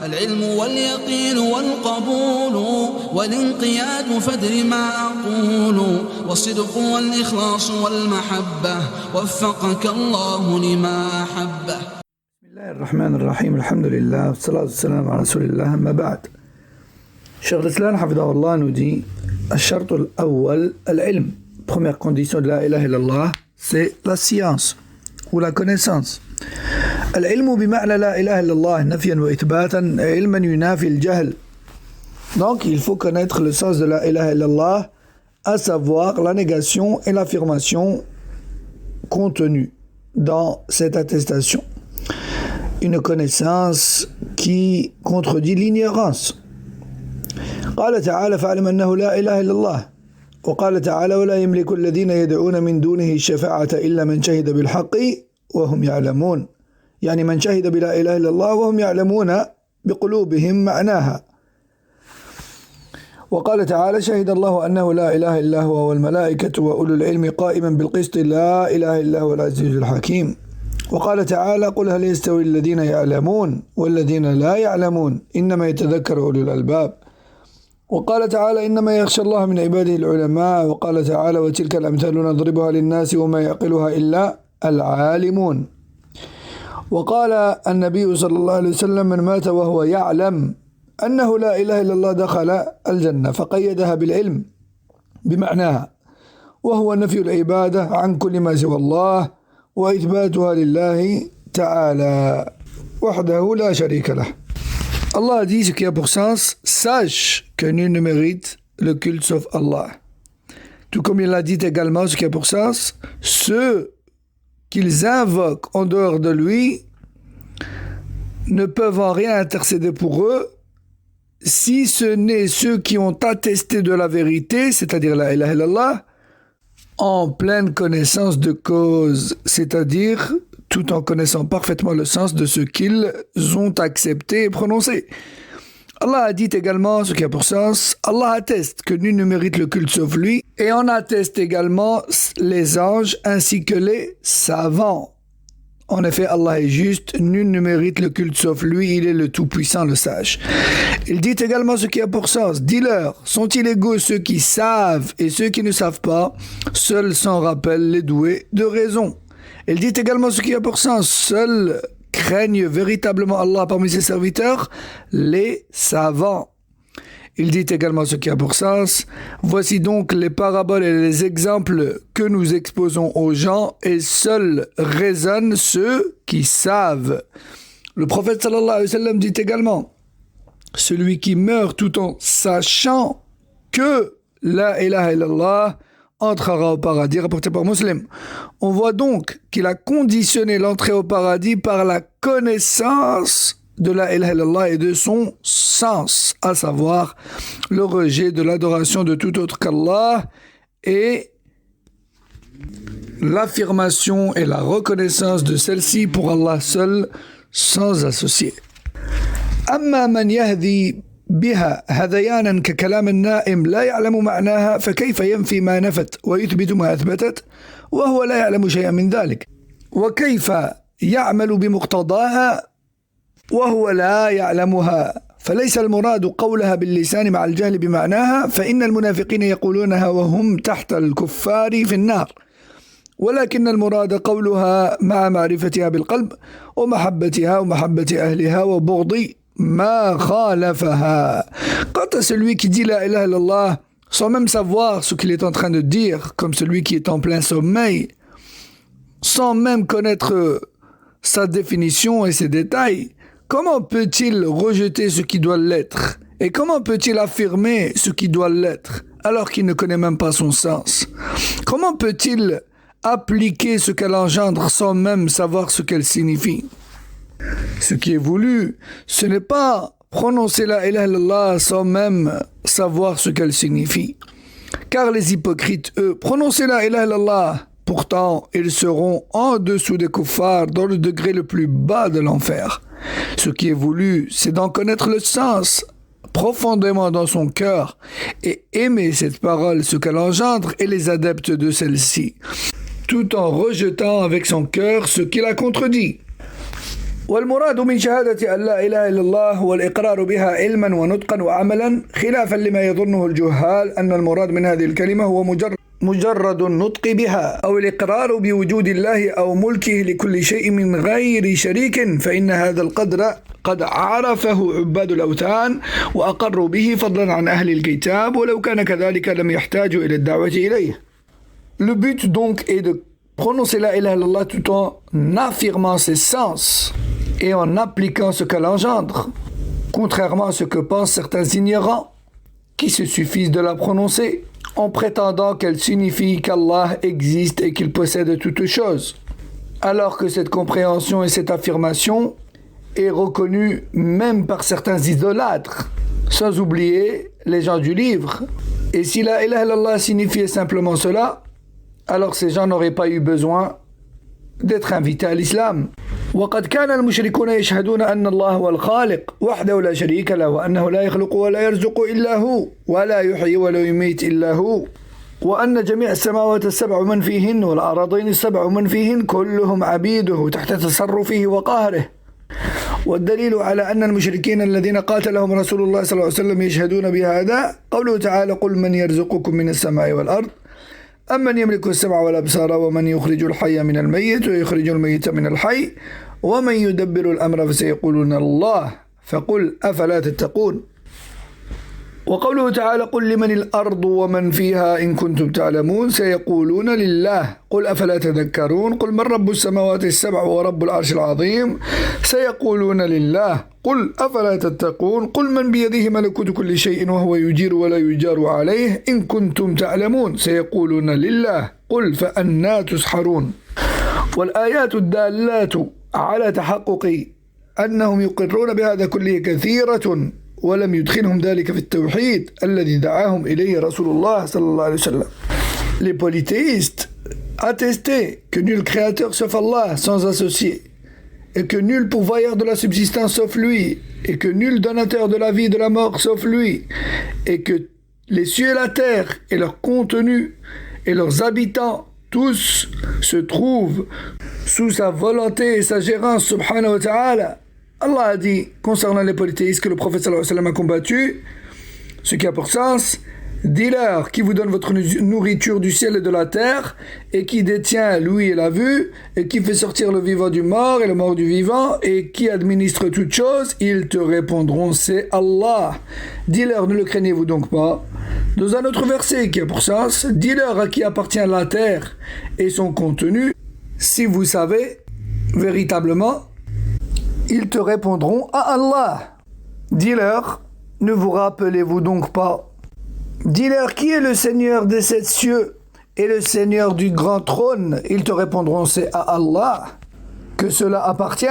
العلم واليقين والقبول والانقياد فادر ما أقول والصدق والإخلاص والمحبة وفقك الله لما أحبه. بسم الله الرحمن الرحيم. الحمد لله والصلاة والسلام على رسول الله. أما بعد, Cheikh l'Islam Hafidahullah nous dit الشرط الأول العلم. Première condition de la ilaha illallah, c'est la science ou la connaissance. العلم بمعنى لا إله إلا الله نفيا وإثباتا علما ينافي الجهل. Donc il faut connaître le sens de la ilaha illallah, à savoir la négation et l'affirmation contenues dans cette attestation. Une connaissance qui contredit l'ignorance. قال تعالى فاعلم أنه لا إله إلا الله وقال تعالى ولا يملك الذين يدعون من دونه الشفاعة إلا من شهد بالحق وهم يعلمون. يعني من شهد بلا إله إلا الله وهم يعلمون بقلوبهم معناها. وقال تعالى شهد الله أنه لا إله إلا هو والملائكة وأولو العلم قائما بالقسط لا إله إلا هو العزيز الحكيم. وقال تعالى قل هل يستوي الذين يعلمون والذين لا يعلمون إنما يتذكر أولو الألباب. وقال تعالى إنما يخشى الله من عباده العلماء. وقال تعالى وتلك الأمثال نضربها للناس وما يعقلها إلا العالمون. وقال النبي صلى الله عليه وسلم من مات وهو يعلم أنه لا إله إلا الله دخل الجنة فقيدها بالعلم بمعناها وهو نفي العبادة عن كل ما سوى الله وإثباتها لله تعالى وحده لا شريك له. Allah a dit ce qui a pour sens, sache que nul ne mérite le culte sauf Allah. Tout comme il a dit également ce qui a pour sens, ceux qu'ils invoquent en dehors de lui ne peuvent en rien intercéder pour eux, si ce n'est ceux qui ont attesté de la vérité, c'est-à-dire la ilaha illallah, en pleine connaissance de cause, c'est-à-dire tout en connaissant parfaitement le sens de ce qu'ils ont accepté et prononcé. Allah a dit également ce qui a pour sens, Allah atteste que nul ne mérite le culte sauf lui, et en atteste également les anges ainsi que les savants. En effet, Allah est juste, nul ne mérite le culte sauf lui, il est le tout-puissant, le sage. Il dit également ce qui a pour sens, dis-leur, sont-ils égaux ceux qui savent et ceux qui ne savent pas, seuls s'en rappellent les doués de raison. Il dit également ce qui a pour sens, seuls craignent véritablement Allah parmi ses serviteurs, les savants. Il dit également ce qui a pour sens, voici donc les paraboles et les exemples que nous exposons aux gens et seuls raisonnent ceux qui savent. Le prophète sallallahu alayhi wa sallam dit également, celui qui meurt tout en sachant que la ilaha illallah entrera au paradis, rapporté par Muslim. On voit donc qu'il a conditionné l'entrée au paradis par la connaissance de la ilaha illallah et de son sens, à savoir le rejet de l'adoration de tout autre qu'Allah et l'affirmation et la reconnaissance de celle-ci pour Allah seul, sans associé. أما من يهدي بها هذيانا ككلام النائم لا يعلم معناها فكيف ينفي ما نفت ويثبت ما أثبتت وهو لا يعلم شيئا من ذلك وكيف يعمل بمقتضاها وهو لا يعلمها فليس المراد قولها باللسان مع الجهل بمعناها فإن المنافقين يقولونها وهم تحت الكفار في النار ولكن المراد قولها مع معرفتها بالقلب ومحبتها ومحبة أهلها وبغض ما خالفها. Quant à celui qui dit la ilaha illallah sans même savoir ce qu'il est en train de dire, comme celui qui est en plein sommeil, sans même connaître sa définition et ses détails, comment peut-il rejeter ce qui doit l'être? Et comment peut-il affirmer ce qui doit l'être alors qu'il ne connaît même pas son sens? Comment peut-il appliquer ce qu'elle engendre sans même savoir ce qu'elle signifie? Ce qui est voulu, ce n'est pas prononcer la ilaha illallah sans même savoir ce qu'elle signifie. Car les hypocrites, eux, prononcer la ilaha illallah, pourtant ils seront en dessous des kuffars dans le degré le plus bas de l'enfer. Ce qui est voulu, c'est d'en connaître le sens profondément dans son cœur et aimer cette parole, ce qu'elle engendre et les adeptes de celle-ci, tout en rejetant avec son cœur ce qui la contredit. والمراد من شهادة أن لا إله إلا الله هو الإقرار بها علما ونطقا وعملا خلافا لما يظنه الجهال أن المراد من هذه الكلمة هو مجرد النطق بها أو الإقرار بوجود الله أو ملكه لكل شيء من غير شريك فإن هذا القدر قد عرفه عباد الأوثان وأقروا به فضلا عن أهل الكتاب ولو كان كذلك لم يحتاجوا إلى الدعوة إليه. Le but donc est de prononcer la ilaha illallah tout en affirmant ses sens et en appliquant ce qu'elle engendre, contrairement à ce que pensent certains ignorants qui se suffisent de la prononcer en prétendant qu'elle signifie qu'Allah existe et qu'il possède toutes choses, alors que cette compréhension et cette affirmation est reconnue même par certains idolâtres, sans oublier les gens du livre. Et si la ilaha illallah signifiait simplement cela, alors ces gens n'auraient pas eu besoin d'être invités à l'islam. وقد كان المشركون يشهدون أن الله هو الخالق وحده لا شريك له وأنه لا يخلق ولا يرزق إلا هو ولا يحيي ولا يميت إلا هو وأن جميع السماوات السبع من فيهن والأراضين السبع من فيهن كلهم عبيده تحت تصرفه وقهره. والدليل على أن المشركين الذين قاتلهم رسول الله صلى الله عليه وسلم يشهدون بهذا قوله تعالى قل من يرزقكم من السماء والأرض أمن يملك السمع والأبصار ومن يخرج الحي من الميت ويخرج الميت من الحي ومن يدبر الأمر فسيقولون الله فقل أفلا تتقون. وقوله تعالى قل لمن الأرض ومن فيها إن كنتم تعلمون سيقولون لله قل أفلا تذكرون قل من رب السماوات السبع ورب العرش العظيم سيقولون لله قل أفلا تتقون قل من بيده ملكوت كل شيء وهو يجير ولا يجار عليه إن كنتم تعلمون سيقولون لله قل فأنى تسحرون. والآيات الدالات على تحقق أنهم يقرون بهذا كله كثيرة ولم يدخلهم ذلك في التوحيد الذي دعاهم إليه رسول الله صلى الله عليه وسلم. Les polythéistes attestaient que nul créateur sauf Allah sans associé et que nul pourvoyeur de la subsistance sauf lui et que nul donateur de la vie et de la mort sauf lui et que les cieux et la terre et leur contenu et leurs habitants tous se trouvent sous sa volonté et sa gérance subhanahu wa ta'ala. Allah a dit concernant les polythéistes que le prophète sallallahu alayhi wa sallam a combattu, ce qui a pour sens, dis-leur qui vous donne votre nourriture du ciel et de la terre, et qui détient l'ouïe et la vue, et qui fait sortir le vivant du mort et le mort du vivant, et qui administre toutes choses, ils te répondront c'est Allah. Dis-leur ne le craignez-vous donc pas. Dans un autre verset qui a pour sens, dis-leur à qui appartient la terre et son contenu, si vous savez véritablement, ils te répondront à Allah. Dis-leur, ne vous rappelez-vous donc pas? Dis-leur qui est le Seigneur des sept cieux et le Seigneur du grand trône? Ils te répondront c'est à Allah que cela appartient.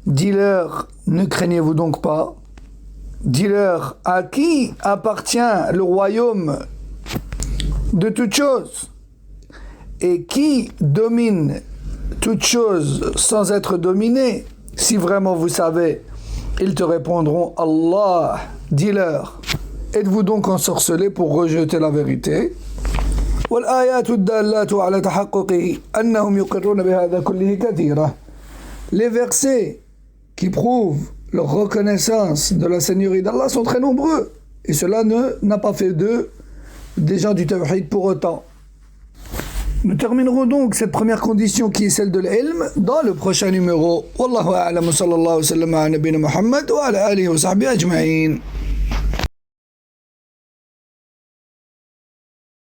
Dis-leur, ne craignez-vous donc pas? Dis-leur à qui appartient le royaume de toutes choses et qui domine toutes choses sans être dominé? Si vraiment vous savez, ils te répondront Allah. Dis-leur, êtes-vous donc ensorcelés pour rejeter la vérité? والآيات الدالات على تحقق أنهم يقرون بهذا كله كثيرة. Les versets qui prouvent leur reconnaissance de la Seigneurie d'Allah sont très nombreux et cela n'a pas fait d'eux des gens du tawhid pour autant. Nous terminerons donc cette première condition qui est celle de l'ilm dans le prochain numéro. Wallahu a'lam, sallallahu alayhi wa sallam ala nabina Muhammad wa ala alihi wa sahbihi ajma'in.